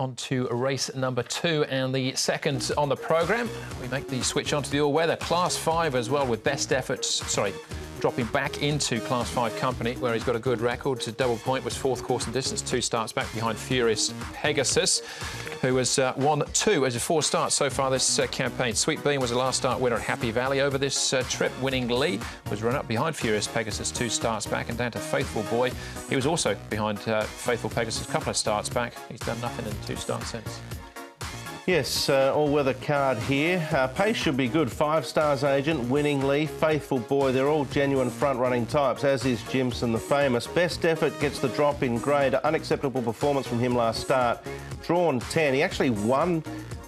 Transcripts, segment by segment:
On to race number 2 and the second on the programme. We make the switch onto the all-weather Class 5 as well, with best efforts, dropping back into Class 5 company, where he's got a good record. To double point was 4th course and distance, 2 starts back behind Furious Pegasus, who has won 2 as a 4 starts so far this campaign. Sweet Bean was the last start winner at Happy Valley over this trip. Winning Lee was run up behind Furious Pegasus 2 starts back, and down to Faithful Boy. He was also behind Faithful Pegasus a couple of starts back. He's done nothing in 2 starts since. Yes, all-weather card here. Pace should be good. 5 stars agent, Winning Lee, Faithful Boy. They're all genuine front-running types, as is Jimson the Famous. Best effort gets the drop in grade. Unacceptable performance from him last start. Drawn 10. He actually won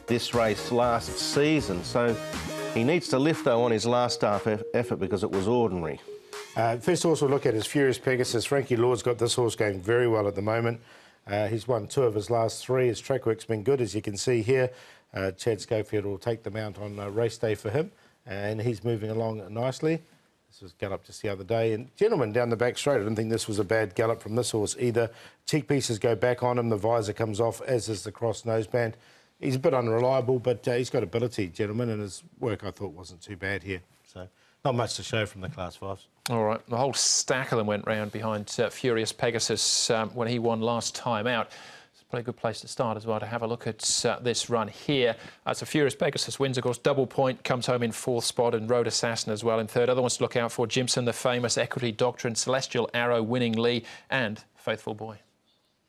this race last season, so he needs to lift, though, on his last start effort because it was ordinary. First horse we'll look at is Furious Pegasus. Frankie Lord's got this horse going very well at the moment. He's won 2 of his last 3. His track work's been good, as you can see here. Chad Schofield will take the mount on race day for him, and he's moving along nicely. This was gallop just the other day. And gentlemen down the back straight, I didn't think this was a bad gallop from this horse either. Cheek pieces go back on him, the visor comes off, as is the cross noseband. He's a bit unreliable, but he's got ability, gentlemen, and his work I thought wasn't too bad here. So not much to show from the Class 5s. All right, the whole stack of them went round behind Furious Pegasus when he won last time out. It's probably a good place to start as well, to have a look at this run here. So Furious Pegasus wins, of course. Double Point comes home in 4th spot, and Road Assassin as well in 3rd. Other ones to look out for: Jimson the Famous, Equity Doctrine, Celestial Arrow, Winning Lee, and Faithful Boy.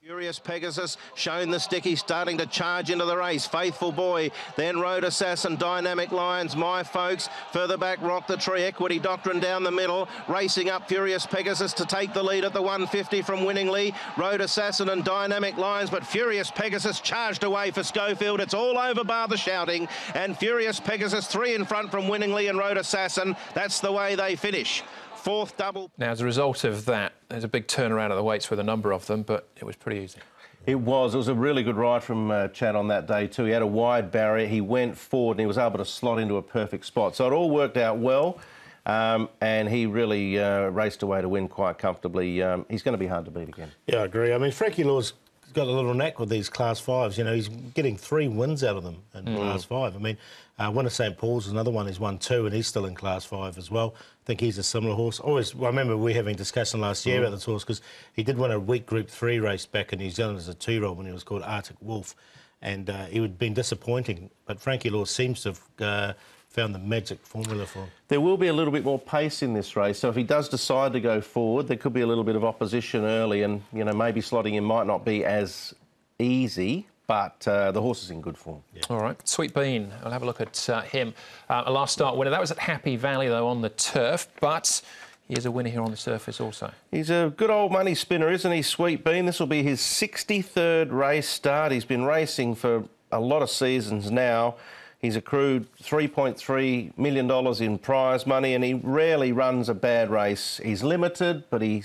Furious Pegasus showing the sticky, starting to charge into the race. Faithful Boy, then Road Assassin, Dynamic Lions, My Folks. Further back, Rock the Tree, Equity Doctrine down the middle. Racing up Furious Pegasus to take the lead at the 150 from Winning Lee. Road Assassin and Dynamic Lions, but Furious Pegasus charged away for Schofield. It's all over bar the shouting. And Furious Pegasus 3 in front from Winning Lee and Road Assassin. That's the way they finish. 4th double. Now, as a result of that, there's a big turnaround at the weights with a number of them, but it was pretty easy. It was a really good ride from Chad on that day too. He had a wide barrier, he went forward and he was able to slot into a perfect spot. So it all worked out well, and he really raced away to win quite comfortably. He's going to be hard to beat again. Yeah, I agree. I mean, Frankie Law's got a little knack with these Class 5s. You know, he's getting 3 wins out of them in Class 5. I mean, one of St Paul's, another one, he's won 2, and he's still in Class 5 as well. I think he's a similar horse. I remember we having discussion last year about this horse, because he did win a weak Group 3 race back in New Zealand as a 2-year-old when he was called Arctic Wolf, and he had been disappointing. But Frankie Law seems to have found the magic formula for him. There will be a little bit more pace in this race, so if he does decide to go forward, there could be a little bit of opposition early, and you know, maybe slotting him might not be as easy, but the horse is in good form. Yeah. All right, Sweet Bean, I'll have a look at him. A last start winner. That was at Happy Valley, though, on the turf, but he is a winner here on the surface also. He's a good old money spinner, isn't he, Sweet Bean? This will be his 63rd race start. He's been racing for a lot of seasons now. He's accrued $3.3 million in prize money, and he rarely runs a bad race. He's limited, but he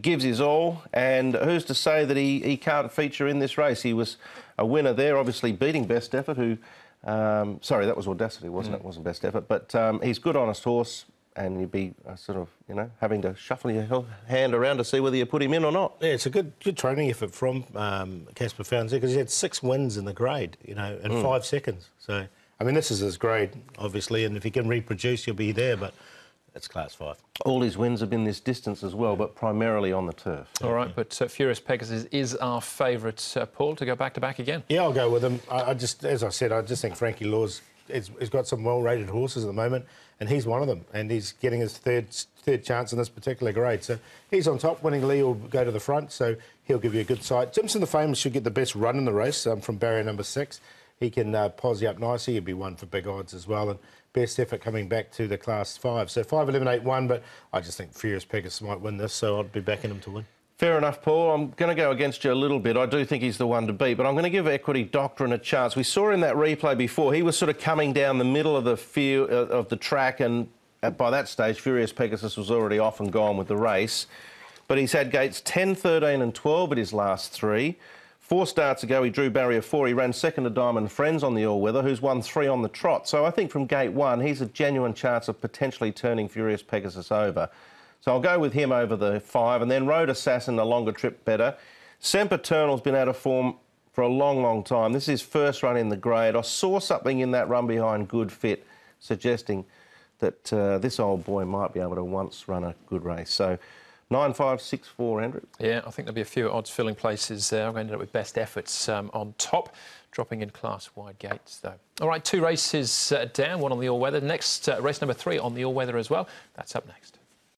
gives his all, and who's to say that he can't feature in this race? He was a winner there, obviously beating Best Effort, who... sorry, that was Audacity, wasn't it? It wasn't Best Effort. But he's a good, honest horse, and you'd be sort of, you know, having to shuffle your hand around to see whether you put him in or not. Yeah, it's a good training effort from Casper Fownes, because he had 6 wins in the grade, you know, in 5 seconds. So, I mean, this is his grade, obviously, and if he can reproduce, he'll be there, but it's Class 5. All his wins have been this distance as well, but primarily on the turf. All right, but Furious Pegasus is our favourite, Paul, to go back-to-back again. Yeah, I'll go with him. As I said, I just think Frankie Law's he's got some well-rated horses at the moment, and he's one of them, and he's getting his third chance in this particular grade. So he's on top. Winning Lee will go to the front, so he'll give you a good sight. Jimson the Famous should get the best run in the race from barrier number 6. He can posse up nicely. He'll be one for big odds as well, and Best Effort coming back to the Class 5. So 5, 11, 8, 1, but I just think Furious Pegasus might win this, so I'd be backing him to win. Fair enough, Paul. I'm going to go against you a little bit. I do think he's the one to beat, but I'm going to give Equity Doctrine a chance. We saw in that replay before, he was sort of coming down the middle of the field of the track, and by that stage, Furious Pegasus was already off and gone with the race. But he's had gates 10, 13 and 12 at his last 3. 4 starts ago, he drew barrier 4. He ran second to Diamond Friends on the all-weather, who's won 3 on the trot. So I think from gate 1, he's a genuine chance of potentially turning Furious Pegasus over. So I'll go with him over the 5, and then Road Assassin, a longer trip better. Sempiternal's been out of form for a long, long time. This is his first run in the grade. I saw something in that run behind Good Fit suggesting that this old boy might be able to once run a good race. So 9,564, Andrew. Yeah, I think there'll be a few odds filling places there. I'm going to end up with Best Efforts on top, dropping in class wide gates though. All right, 2 races down, 1 on the all-weather. Next, race number 3 on the all-weather as well. That's up next.